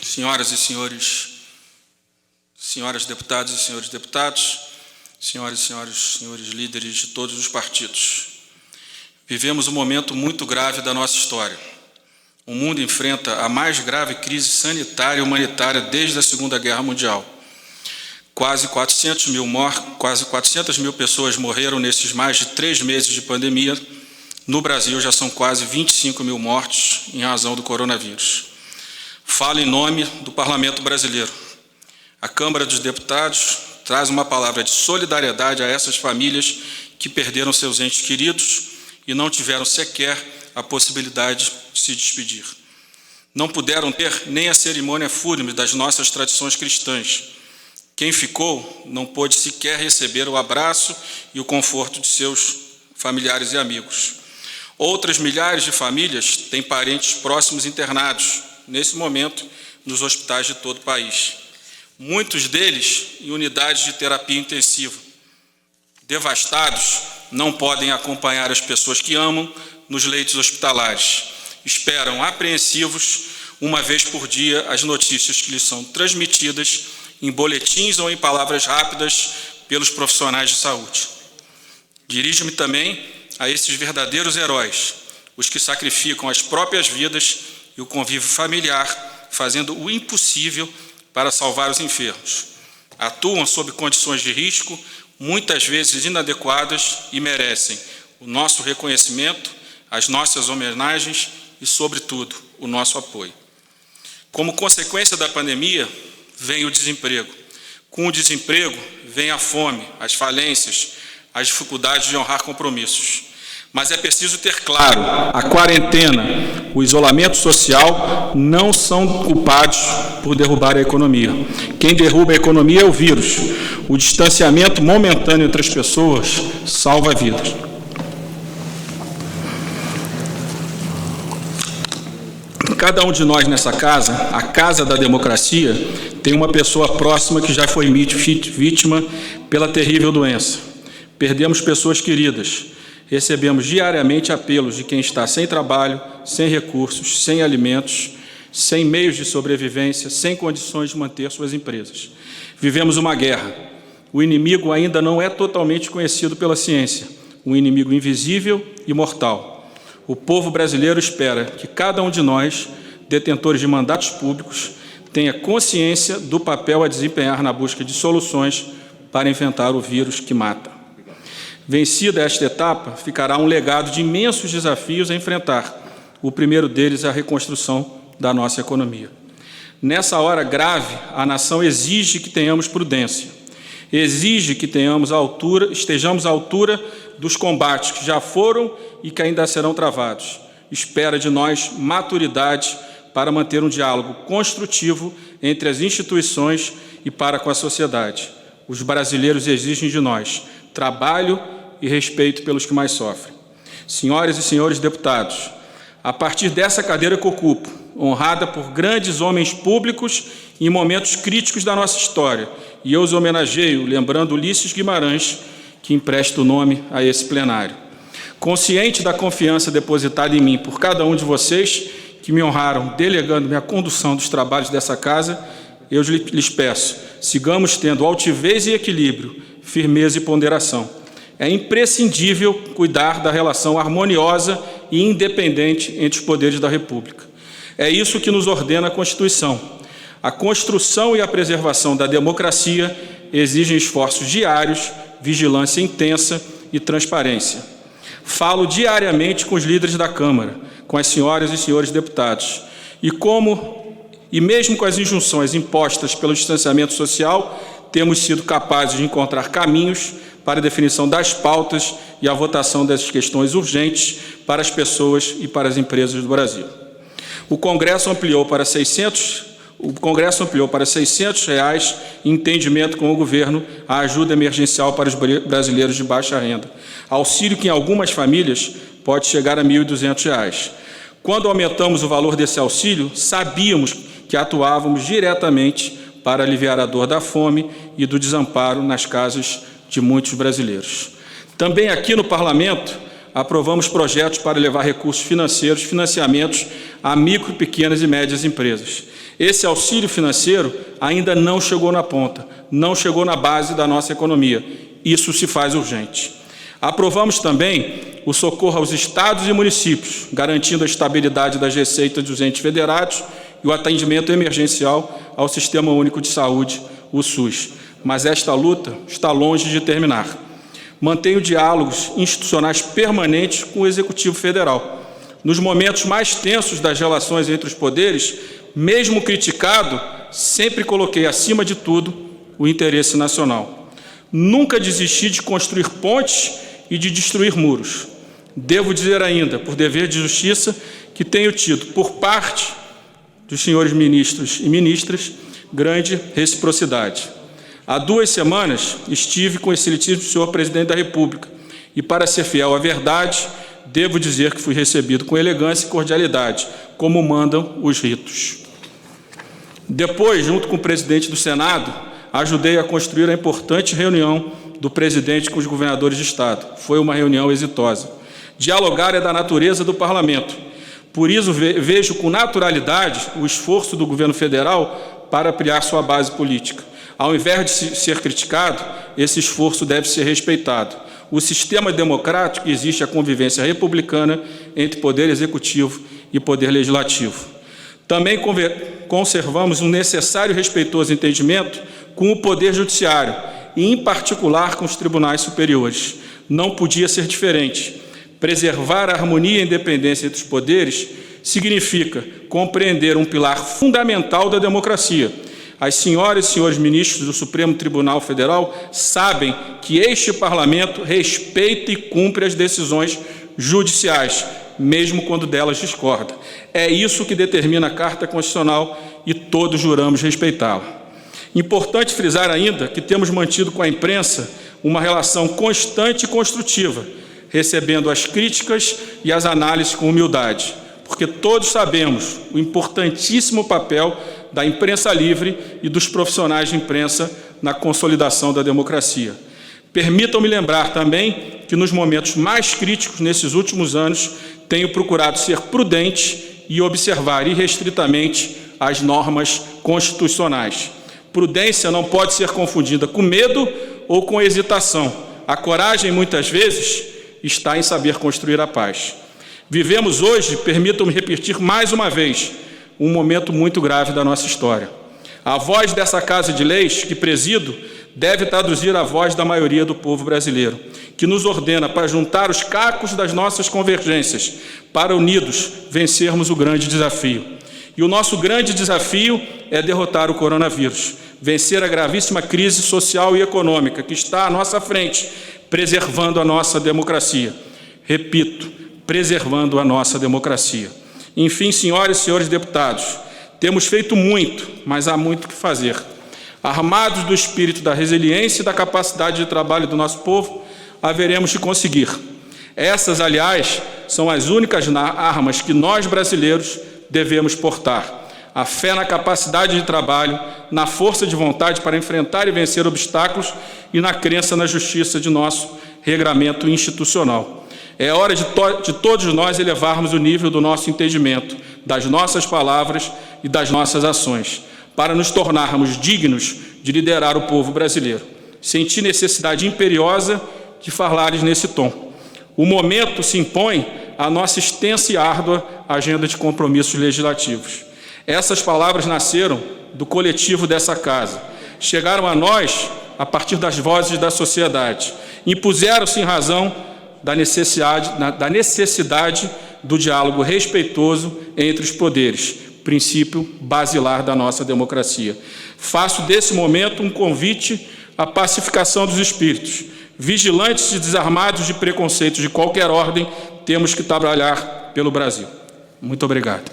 Senhoras e senhores, senhoras deputadas e senhores deputados, senhoras e senhores líderes de todos os partidos. Vivemos um momento muito grave da nossa história. O mundo enfrenta a mais grave crise sanitária e humanitária desde a Segunda Guerra Mundial. Quase 400 mil pessoas morreram nesses mais de 3 meses de pandemia. No Brasil já são quase 25 mil mortos em razão do coronavírus. Falo em nome do Parlamento Brasileiro. A Câmara dos Deputados traz uma palavra de solidariedade a essas famílias que perderam seus entes queridos e não tiveram sequer a possibilidade de se despedir. Não puderam ter nem a cerimônia fúnebre das nossas tradições cristãs. Quem ficou não pôde sequer receber o abraço e o conforto de seus familiares e amigos. Outras milhares de famílias têm parentes próximos internados, nesse momento, nos hospitais de todo o país. Muitos deles em unidades de terapia intensiva. Devastados, não podem acompanhar as pessoas que amam nos leitos hospitalares. Esperam apreensivos, uma vez por dia, as notícias que lhes são transmitidas em boletins ou em palavras rápidas pelos profissionais de saúde. Dirijo-me também a esses verdadeiros heróis, os que sacrificam as próprias vidas e o convívio familiar, fazendo o impossível para salvar os enfermos. Atuam sob condições de risco, muitas vezes inadequadas, e merecem o nosso reconhecimento, as nossas homenagens e, sobretudo, o nosso apoio. Como consequência da pandemia, vem o desemprego. Com o desemprego, vem a fome, as falências, as dificuldades de honrar compromissos. Mas é preciso ter claro, a quarentena, o isolamento social não são culpados por derrubar a economia. Quem derruba a economia é o vírus. O distanciamento momentâneo entre as pessoas salva vidas. Cada um de nós nessa casa, a casa da democracia, tem uma pessoa próxima que já foi vítima pela terrível doença. Perdemos pessoas queridas. Recebemos diariamente apelos de quem está sem trabalho, sem recursos, sem alimentos, sem meios de sobrevivência, sem condições de manter suas empresas. Vivemos uma guerra. O inimigo ainda não é totalmente conhecido pela ciência, um inimigo invisível e mortal. O povo brasileiro espera que cada um de nós, detentores de mandatos públicos, tenha consciência do papel a desempenhar na busca de soluções para enfrentar o vírus que mata. Vencida esta etapa, ficará um legado de imensos desafios a enfrentar. O primeiro deles é a reconstrução da nossa economia. Nessa hora grave, a nação exige que tenhamos prudência, exige que estejamos à altura dos combates que já foram e que ainda serão travados. Espera de nós maturidade para manter um diálogo construtivo entre as instituições e para com a sociedade. Os brasileiros exigem de nós trabalho e respeito pelos que mais sofrem. Senhoras e senhores deputados, a partir dessa cadeira que ocupo, honrada por grandes homens públicos em momentos críticos da nossa história, e eu os homenageio, lembrando Ulisses Guimarães, que empresta o nome a esse plenário. Consciente da confiança depositada em mim por cada um de vocês, que me honraram delegando-me a condução dos trabalhos dessa casa, eu lhes peço, sigamos tendo altivez e equilíbrio, firmeza e ponderação. É imprescindível cuidar da relação harmoniosa e independente entre os poderes da República. É isso que nos ordena a Constituição. A construção e a preservação da democracia exigem esforços diários, vigilância intensa e transparência. Falo diariamente com os líderes da Câmara, com as senhoras e senhores deputados, e mesmo com as injunções impostas pelo distanciamento social, temos sido capazes de encontrar caminhos para a definição das pautas e a votação dessas questões urgentes para as pessoas e para as empresas do Brasil. O Congresso ampliou para R$ 600 em entendimento com o governo a ajuda emergencial para os brasileiros de baixa renda, auxílio que em algumas famílias pode chegar a R$ 1.200. Quando aumentamos o valor desse auxílio, sabíamos que atuávamos diretamente para aliviar a dor da fome e do desamparo nas casas de muitos brasileiros. Também aqui no Parlamento, aprovamos projetos para levar recursos financeiros, financiamentos a micro, pequenas e médias empresas. Esse auxílio financeiro ainda não chegou na ponta, não chegou na base da nossa economia. Isso se faz urgente. Aprovamos também o socorro aos estados e municípios, garantindo a estabilidade das receitas dos entes federados e o atendimento emergencial ao Sistema Único de Saúde, o SUS. Mas esta luta está longe de terminar. Mantenho diálogos institucionais permanentes com o Executivo Federal. Nos momentos mais tensos das relações entre os poderes, mesmo criticado, sempre coloquei acima de tudo o interesse nacional. Nunca desisti de construir pontes e de destruir muros. Devo dizer ainda, por dever de justiça, que tenho tido, por parte dos senhores ministros e ministras, grande reciprocidade. Há 2 semanas estive com o excelentíssimo senhor presidente da República e, para ser fiel à verdade, devo dizer que fui recebido com elegância e cordialidade, como mandam os ritos. Depois, junto com o presidente do Senado, ajudei a construir a importante reunião do presidente com os governadores de Estado. Foi uma reunião exitosa. Dialogar é da natureza do parlamento. Por isso, vejo com naturalidade o esforço do governo federal para ampliar sua base política. Ao invés de ser criticado, esse esforço deve ser respeitado. O sistema democrático existe a convivência republicana entre poder executivo e poder legislativo. Também conservamos um necessário e respeitoso entendimento com o poder judiciário, e em particular com os tribunais superiores. Não podia ser diferente. Preservar a harmonia e a independência entre os poderes significa compreender um pilar fundamental da democracia. As senhoras e senhores ministros do Supremo Tribunal Federal sabem que este parlamento respeita e cumpre as decisões judiciais, mesmo quando delas discorda. É isso que determina a Carta Constitucional e todos juramos respeitá-la. Importante frisar ainda que temos mantido com a imprensa uma relação constante e construtiva, recebendo as críticas e as análises com humildade, porque todos sabemos o importantíssimo papel da imprensa livre e dos profissionais de imprensa na consolidação da democracia. Permitam-me lembrar também que nos momentos mais críticos nesses últimos anos tenho procurado ser prudente e observar irrestritamente as normas constitucionais. Prudência não pode ser confundida com medo ou com hesitação. A coragem, muitas vezes, está em saber construir a paz. Vivemos hoje, permitam-me repetir mais uma vez, um momento muito grave da nossa história. A voz dessa Casa de Leis, que presido, deve traduzir a voz da maioria do povo brasileiro, que nos ordena para juntar os cacos das nossas convergências, para unidos vencermos o grande desafio. E o nosso grande desafio é derrotar o coronavírus, vencer a gravíssima crise social e econômica que está à nossa frente, preservando a nossa democracia. Repito, preservando a nossa democracia. Enfim, senhoras e senhores deputados, temos feito muito, mas há muito o que fazer. Armados do espírito da resiliência e da capacidade de trabalho do nosso povo, haveremos de conseguir. Essas, aliás, são as únicas armas que nós, brasileiros, devemos portar. A fé na capacidade de trabalho, na força de vontade para enfrentar e vencer obstáculos e na crença na justiça de nosso regramento institucional. É hora de todos nós elevarmos o nível do nosso entendimento, das nossas palavras e das nossas ações, para nos tornarmos dignos de liderar o povo brasileiro. Senti necessidade imperiosa de falar nesse tom. O momento se impõe à nossa extensa e árdua agenda de compromissos legislativos. Essas palavras nasceram do coletivo dessa casa. Chegaram a nós a partir das vozes da sociedade. Impuseram-se em razão da necessidade do diálogo respeitoso entre os poderes, princípio basilar da nossa democracia. Faço desse momento um convite à pacificação dos espíritos. Vigilantes e desarmados de preconceitos de qualquer ordem, temos que trabalhar pelo Brasil. Muito obrigado.